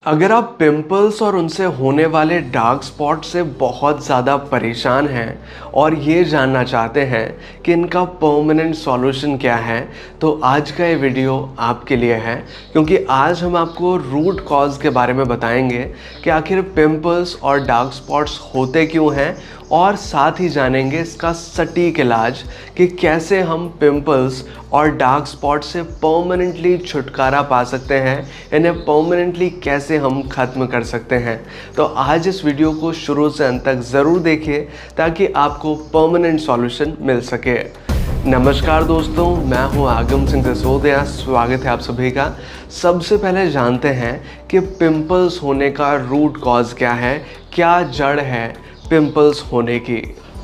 अगर आप पिंपल्स और उनसे होने वाले डार्क स्पॉट से बहुत ज़्यादा परेशान हैं और ये जानना चाहते हैं कि इनका परमानेंट सॉल्यूशन क्या है, तो आज का ये वीडियो आपके लिए है। क्योंकि आज हम आपको रूट कॉज के बारे में बताएंगे कि आखिर पिंपल्स और डार्क स्पॉट्स होते क्यों हैं, और साथ ही जानेंगे इसका सटीक इलाज कि कैसे हम पिंपल्स और डार्क स्पॉट से परमानेंटली छुटकारा पा सकते हैं, इन्हें परमानेंटली कैसे हम ख़त्म कर सकते हैं। तो आज इस वीडियो को शुरू से अंत तक ज़रूर देखिए ताकि आपको परमानेंट सॉल्यूशन मिल सके। नमस्कार दोस्तों, मैं हूं आगम सिंह सिसोदिया। स्वागत है आप सभी का। सबसे पहले जानते हैं कि पिंपल्स होने का रूट कॉज क्या है, क्या जड़ है पिंपल्स होने की।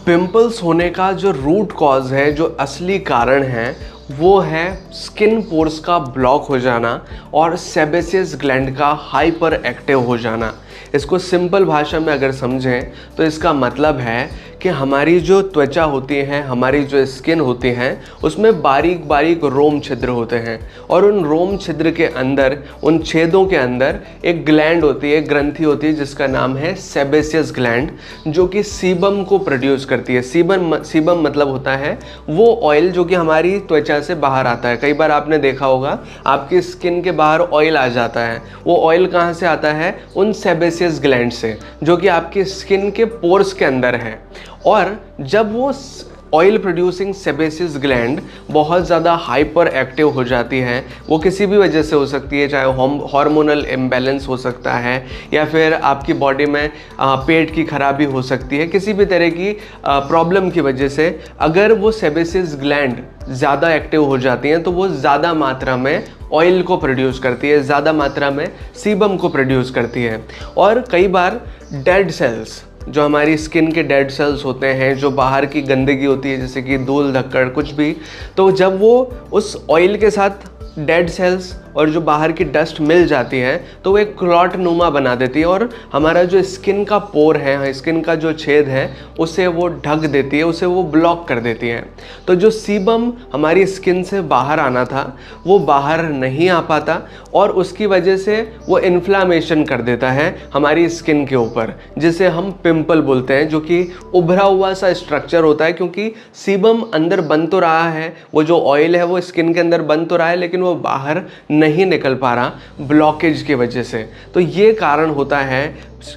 पिंपल्स होने का जो रूट कॉज है, जो असली कारण है, वो है स्किन पोर्स का ब्लॉक हो जाना और सेबेसियस ग्लैंड का हाइपर एक्टिव हो जाना। इसको सिंपल भाषा में अगर समझें तो इसका मतलब है कि हमारी जो त्वचा होती है, हमारी जो स्किन होती है, उसमें बारीक बारीक रोम छिद्र होते हैं और उन रोम छिद्र के अंदर, उन छेदों के अंदर एक ग्लैंड होती है, एक ग्रंथि होती है जिसका नाम है सेबेसियस ग्लैंड, जो कि सीबम को प्रोड्यूस करती है। सीबम मतलब होता है वो ऑयल जो कि हमारी त्वचा से बाहर आता है। कई बार आपने देखा होगा आपकी स्किन के बाहर ऑयल आ जाता है। वो ऑयल कहाँ से आता है? उन सेबेसियस ग्लैंड से, जो कि आपकी स्किन के पोर्स के अंदर है। और जब वो ऑयल प्रोड्यूसिंग सेबेसियस ग्लैंड बहुत ज़्यादा हाइपर एक्टिव हो जाती है, वो किसी भी वजह से हो सकती है, चाहे हार्मोनल इम्बैलेंस हो सकता है या फिर आपकी बॉडी में पेट की खराबी हो सकती है, किसी भी तरह की प्रॉब्लम की वजह से अगर वो सेबेसियस ग्लैंड ज़्यादा एक्टिव हो जाती हैं तो वो ज़्यादा मात्रा में ऑयल को प्रोड्यूस करती है, ज़्यादा मात्रा में सीबम को प्रोड्यूस करती है। और कई बार डेड सेल्स, जो हमारी स्किन के डेड सेल्स होते हैं, जो बाहर की गंदगी होती है जैसे कि धूल धक्कड़ कुछ भी, तो जब वो उस ऑयल के साथ डेड सेल्स और जो बाहर की डस्ट मिल जाती है तो वो एक क्लॉट नुमा बना देती है और हमारा जो स्किन का पोर है, स्किन का जो छेद है, उसे वो ढक देती है, उसे वो ब्लॉक कर देती है। तो जो सीबम हमारी स्किन से बाहर आना था वो बाहर नहीं आ पाता और उसकी वजह से वो इन्फ्लामेशन कर देता है हमारी स्किन के ऊपर, जिसे हम पिंपल बोलते हैं, जो कि उभरा हुआ सा स्ट्रक्चर होता है। क्योंकि सीबम अंदर बन तो रहा है, वो जो ऑयल है वो स्किन के अंदर बन तो रहा है, लेकिन वो बाहर नहीं निकल पा रहा ब्लॉकेज की वजह से। तो ये कारण होता है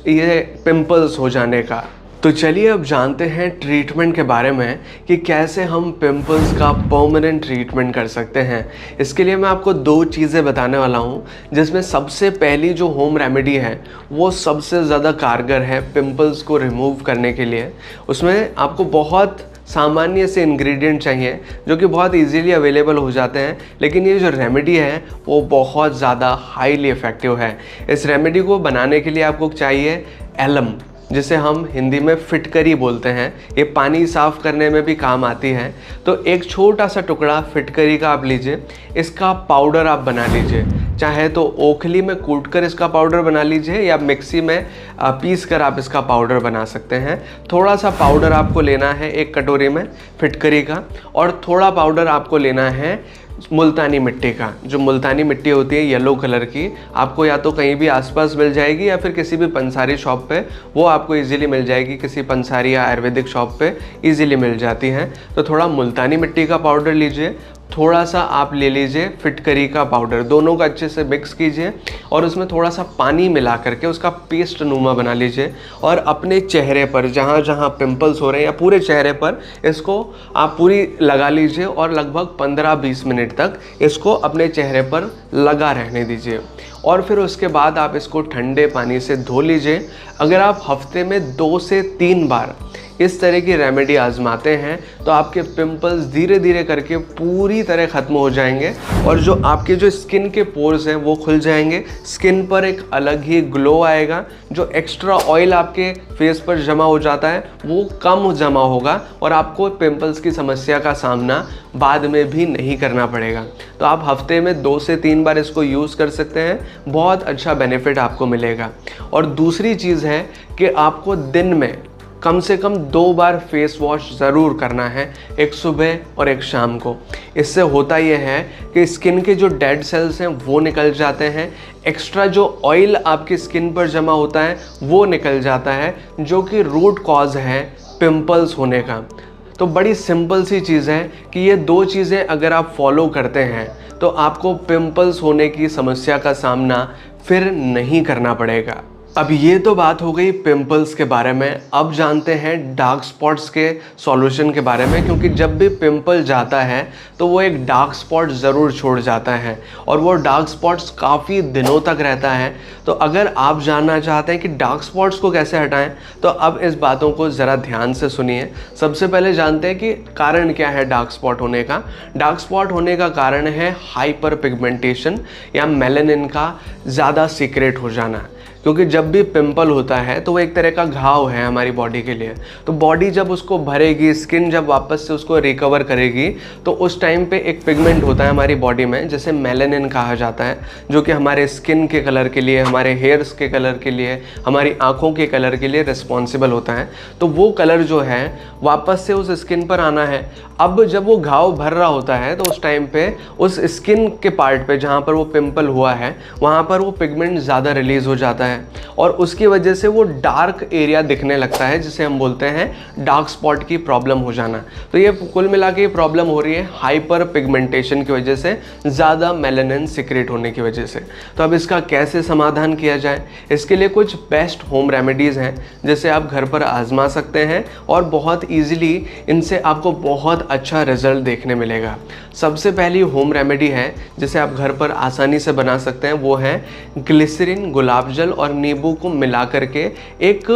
ये पिंपल्स हो जाने का। तो चलिए अब जानते हैं ट्रीटमेंट के बारे में कि कैसे हम पिंपल्स का परमानेंट ट्रीटमेंट कर सकते हैं। इसके लिए मैं आपको दो चीज़ें बताने वाला हूँ, जिसमें सबसे पहली जो होम रेमेडी है वो सबसे ज़्यादा कारगर है पिंपल्स को रिमूव करने के लिए। उसमें आपको बहुत सामान्य से इंग्रेडिएंट चाहिए जो कि बहुत इजीली अवेलेबल हो जाते हैं, लेकिन ये जो रेमेडी है वो बहुत ज़्यादा हाईली इफ़ेक्टिव है। इस रेमेडी को बनाने के लिए आपको चाहिए एलम, जिसे हम हिंदी में फिटकरी बोलते हैं। ये पानी साफ़ करने में भी काम आती है। तो एक छोटा सा टुकड़ा फिटकरी का आप लीजिए, इसका पाउडर आप बना लीजिए। चाहे तो ओखली में कूटकर इसका पाउडर बना लीजिए या मिक्सी में पीस कर आप इसका पाउडर बना सकते हैं। थोड़ा सा पाउडर आपको लेना है एक कटोरी में फिटकरी का, और थोड़ा पाउडर आपको लेना है मुल्तानी मिट्टी का। जो मुल्तानी मिट्टी होती है येलो कलर की, आपको या तो कहीं भी आसपास मिल जाएगी या फिर किसी भी पंसारी शॉप पे वो आपको इजीली मिल जाएगी। किसी पंसारी या आयुर्वेदिक शॉप पे इजीली मिल जाती हैं। तो थोड़ा मुल्तानी मिट्टी का पाउडर लीजिए, थोड़ा सा आप ले लीजिए फिटकरी का पाउडर, दोनों का अच्छे से मिक्स कीजिए और उसमें थोड़ा सा पानी मिला करके उसका पेस्ट नुमा बना लीजिए। और अपने चेहरे पर जहाँ जहाँ पिंपल्स हो रहे हैं या पूरे चेहरे पर इसको आप पूरी लगा लीजिए और लगभग 15-20 मिनट तक इसको अपने चेहरे पर लगा रहने दीजिए। और फिर उसके बाद आप इसको ठंडे पानी से धो लीजिए। अगर आप हफ्ते में 2 से 3 बार इस तरह की रेमेडी आजमाते हैं तो आपके पिंपल्स धीरे धीरे करके पूरी तरह ख़त्म हो जाएंगे और जो आपके जो स्किन के पोर्स हैं वो खुल जाएंगे। स्किन पर एक अलग ही ग्लो आएगा। जो एक्स्ट्रा ऑयल आपके फेस पर जमा हो जाता है वो कम जमा होगा और आपको पिंपल्स की समस्या का सामना बाद में भी नहीं करना पड़ेगा। तो आप हफ्ते में 2 से 3 बार इसको यूज़ कर सकते हैं, बहुत अच्छा बेनिफिट आपको मिलेगा। और दूसरी चीज़ है कि आपको दिन में कम से कम 2 बार फेस वॉश ज़रूर करना है, एक सुबह और एक शाम को। इससे होता यह है कि स्किन के जो डेड सेल्स हैं वो निकल जाते हैं, एक्स्ट्रा जो ऑयल आपकी स्किन पर जमा होता है वो निकल जाता है, जो कि रूट कॉज है पिंपल्स होने का। तो बड़ी सिंपल सी चीज़ है कि ये 2 चीज़ें अगर आप फॉलो करते हैं तो आपको पिंपल्स होने की समस्या का सामना फिर नहीं करना पड़ेगा। अब ये तो बात हो गई पिंपल्स के बारे में। अब जानते हैं डार्क स्पॉट्स के सॉल्यूशन के बारे में, क्योंकि जब भी पिंपल जाता है तो वो एक डार्क स्पॉट ज़रूर छोड़ जाता है और वो डार्क स्पॉट्स काफ़ी दिनों तक रहता है। तो अगर आप जानना चाहते हैं कि डार्क स्पॉट्स को कैसे हटाएं तो अब इस बातों को ज़रा ध्यान से सुनिए। सबसे पहले जानते हैं कि कारण क्या है डार्क स्पॉट होने का। डार्क स्पॉट होने का कारण है हाइपर पिगमेंटेशन या मेलानिन का ज़्यादा सीक्रेट हो जाना। क्योंकि जब भी पिंपल होता है तो वो एक तरह का घाव है हमारी बॉडी के लिए। तो बॉडी जब उसको भरेगी, स्किन जब वापस से उसको रिकवर करेगी, तो उस टाइम पे एक पिगमेंट होता है हमारी बॉडी में जिसे मेलानिन कहा जाता है, जो कि हमारे स्किन के कलर के लिए, हमारे हेयर्स के कलर के लिए, हमारी आँखों के कलर के लिए रिस्पॉन्सिबल होता है। तो वो कलर जो है वापस से उस स्किन पर आना है। अब जब वो घाव भर रहा होता है तो उस टाइम पे उस स्किन के पार्ट पे जहाँ पर वो पिंपल हुआ है वहाँ पर वो पिगमेंट ज़्यादा रिलीज़ हो जाता है और उसकी वजह से वो डार्क एरिया दिखने लगता है, जिसे हम बोलते हैं डार्क स्पॉट की प्रॉब्लम हो जाना। तो ये कुल मिला के प्रॉब्लम हो रही है हाइपर पिगमेंटेशन की वजह से, ज़्यादा मेलानिन सीक्रेट होने की वजह से। तो अब इसका कैसे समाधान किया जाए, इसके लिए कुछ बेस्ट होम रेमेडीज़ हैं जिसे आप घर पर आजमा सकते हैं और बहुत ईजिली इनसे आपको बहुत अच्छा रिजल्ट देखने मिलेगा। सबसे पहली होम रेमेडी है जिसे आप घर पर आसानी से बना सकते हैं, वो है ग्लिसरीन, गुलाब जल और नींबू को मिला करके एक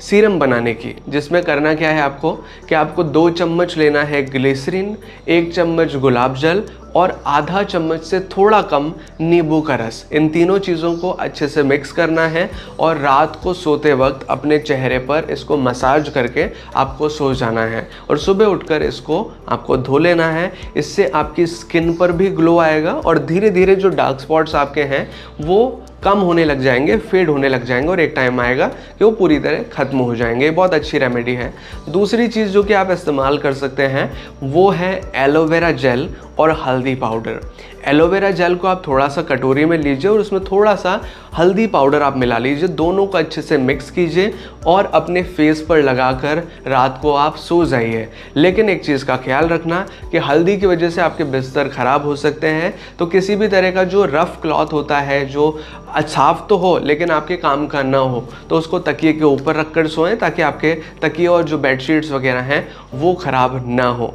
सीरम बनाने की। जिसमें करना क्या है आपको कि आपको 2 चम्मच लेना है ग्लिसरीन, 1 चम्मच गुलाब जल और आधा चम्मच से थोड़ा कम नींबू का रस। इन तीनों चीज़ों को अच्छे से मिक्स करना है और रात को सोते वक्त अपने चेहरे पर इसको मसाज करके आपको सो जाना है और सुबह उठकर इसको आपको धो लेना है। इससे आपकी स्किन पर भी ग्लो आएगा और धीरे धीरे जो डार्क स्पॉट्स आपके हैं वो कम होने लग जाएंगे, फेड होने लग जाएंगे और एक टाइम आएगा कि वो पूरी तरह ख़त्म हो जाएंगे। ये बहुत अच्छी रेमेडी है। दूसरी चीज़ जो कि आप इस्तेमाल कर सकते हैं वो है एलोवेरा जेल और हल्दी पाउडर। एलोवेरा जेल को आप थोड़ा सा कटोरी में लीजिए और उसमें थोड़ा सा हल्दी पाउडर आप मिला लीजिए, दोनों को अच्छे से मिक्स कीजिए और अपने फेस पर लगाकर रात को आप सो जाइए। लेकिन एक चीज़ का ख्याल रखना कि हल्दी की वजह से आपके बिस्तर ख़राब हो सकते हैं, तो किसी भी तरह का जो रफ़ क्लॉथ होता है, जो साफ तो हो लेकिन आपके काम का ना हो, तो उसको तकिए के ऊपर रख कर सोएं ताकि आपके तकिए और जो बेडशीट्स वगैरह हैं वो ख़राब ना हो।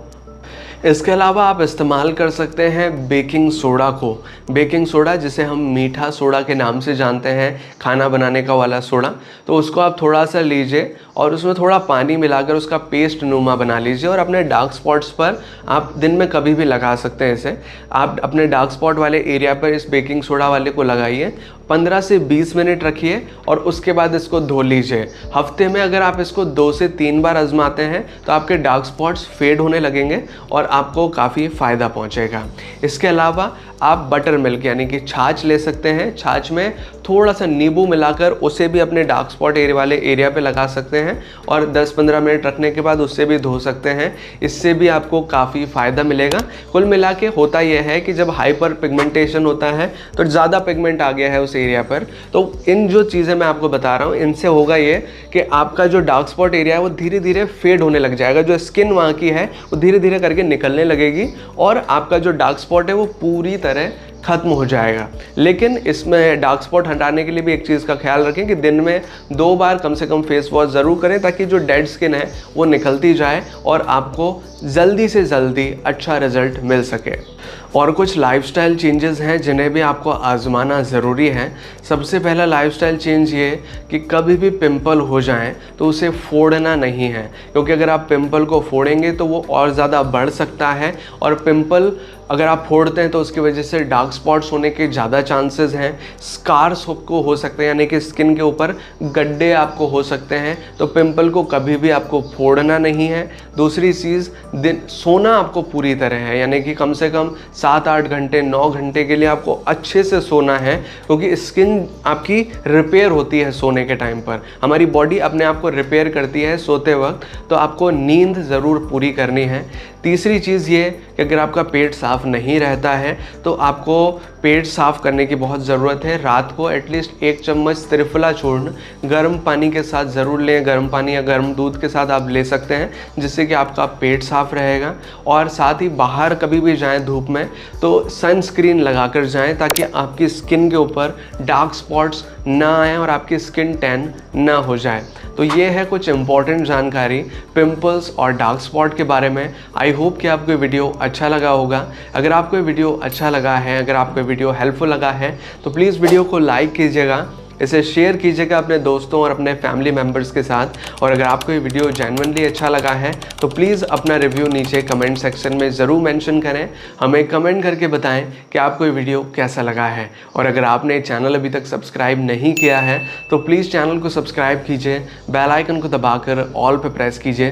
इसके अलावा आप इस्तेमाल कर सकते हैं बेकिंग सोडा को। बेकिंग सोडा जिसे हम मीठा सोडा के नाम से जानते हैं, खाना बनाने का वाला सोडा, तो उसको आप थोड़ा सा लीजिए और उसमें थोड़ा पानी मिलाकर उसका पेस्ट नुमा बना लीजिए और अपने डार्क स्पॉट्स पर आप दिन में कभी भी लगा सकते हैं। इसे आप अपने डार्क स्पॉट वाले एरिया पर इस बेकिंग सोडा वाले को लगाइए, 15 से 20 मिनट रखिए और उसके बाद इसको धो लीजिए। हफ्ते में अगर आप इसको 2 से 3 बार आजमाते हैं तो आपके डार्क स्पॉट्स फेड होने लगेंगे और आपको काफ़ी फ़ायदा पहुंचेगा। इसके अलावा आप बटर मिल्क यानी कि छाछ ले सकते हैं। छाछ में थोड़ा सा नींबू मिलाकर उसे भी अपने डार्क स्पॉट एरिया वाले एरिया पे लगा सकते हैं और 10-15 मिनट रखने के बाद उससे भी धो सकते हैं। इससे भी आपको काफ़ी फ़ायदा मिलेगा। कुल मिला के होता यह है कि जब हाइपर पिगमेंटेशन होता है तो ज़्यादा पिगमेंट आ गया है उस एरिया पर, तो इन जो चीज़ें मैं आपको बता रहा हूँ इनसे होगा ये कि आपका जो डार्क स्पॉट एरिया है वो धीरे धीरे फेड होने लग जाएगा। जो स्किन वहाँ की है वो धीरे धीरे करके निकलने लगेगी और आपका जो डार्क स्पॉट है वो पूरी तरह खत्म हो जाएगा। लेकिन इसमें डार्क स्पॉट हटाने के लिए भी एक चीज़ का ख्याल रखें कि दिन में 2 बार कम से कम फेस वॉश ज़रूर करें ताकि जो डेड स्किन है वो निकलती जाए और आपको जल्दी से जल्दी अच्छा रिजल्ट मिल सके। और कुछ लाइफस्टाइल चेंजेस हैं जिन्हें भी आपको आजमाना ज़रूरी है। सबसे पहला लाइफस्टाइल चेंज ये कि कभी भी पिंपल हो जाए तो उसे फोड़ना नहीं है, क्योंकि अगर आप पिंपल को फोड़ेंगे तो वो और ज़्यादा बढ़ सकता है और पिंपल अगर आप फोड़ते हैं तो उसकी वजह से डार्क स्पॉट्स होने के ज़्यादा चांसेस हैं। स्कार्स को हो सकते हैं यानी कि स्किन के ऊपर गड्ढे आपको हो सकते हैं। तो पिंपल को कभी भी आपको फोड़ना नहीं है। दूसरी चीज़, दिन सोना आपको पूरी तरह है यानी कि कम से कम 7-8 घंटे 9 घंटे के लिए आपको अच्छे से सोना है, क्योंकि स्किन आपकी रिपेयर होती है सोने के टाइम पर। हमारी बॉडी अपने आप को रिपेयर करती है सोते वक्त, तो आपको नींद ज़रूर पूरी करनी है। तीसरी चीज़ ये कि अगर आपका पेट साफ़ नहीं रहता है तो आपको पेट साफ़ करने की बहुत ज़रूरत है। रात को एटलीस्ट 1 चम्मच त्रिफला चूर्ण गर्म पानी के साथ ज़रूर लें। गर्म पानी या गर्म दूध के साथ आप ले सकते हैं, जिससे कि आपका पेट साफ़ रहेगा। और साथ ही बाहर कभी भी जाएं धूप में तो सनस्क्रीन लगा कर जाएँ, ताकि आपकी स्किन के ऊपर डार्क स्पॉट्स ना आए और आपकी स्किन टैन ना हो जाए। तो ये है कुछ इंपॉर्टेंट जानकारी पिंपल्स और डार्क स्पॉट के बारे में। आई होप कि आपको ये वीडियो अच्छा लगा होगा। अगर आपको ये वीडियो अच्छा लगा है, अगर आपको ये वीडियो हेल्पफुल लगा है, तो प्लीज़ वीडियो को लाइक कीजिएगा, इसे शेयर कीजिएगा अपने दोस्तों और अपने फैमिली मेम्बर्स के साथ। और अगर आपको ये वीडियो जेन्युइनली अच्छा लगा है तो प्लीज़ अपना रिव्यू नीचे कमेंट सेक्शन में ज़रूर मेंशन करें। हमें कमेंट करके बताएं कि आपको ये वीडियो कैसा लगा है। और अगर आपने चैनल अभी तक सब्सक्राइब नहीं किया है तो प्लीज़ चैनल को सब्सक्राइब कीजिए, बेल आइकन को दबाकर ऑल पे प्रेस कीजिए,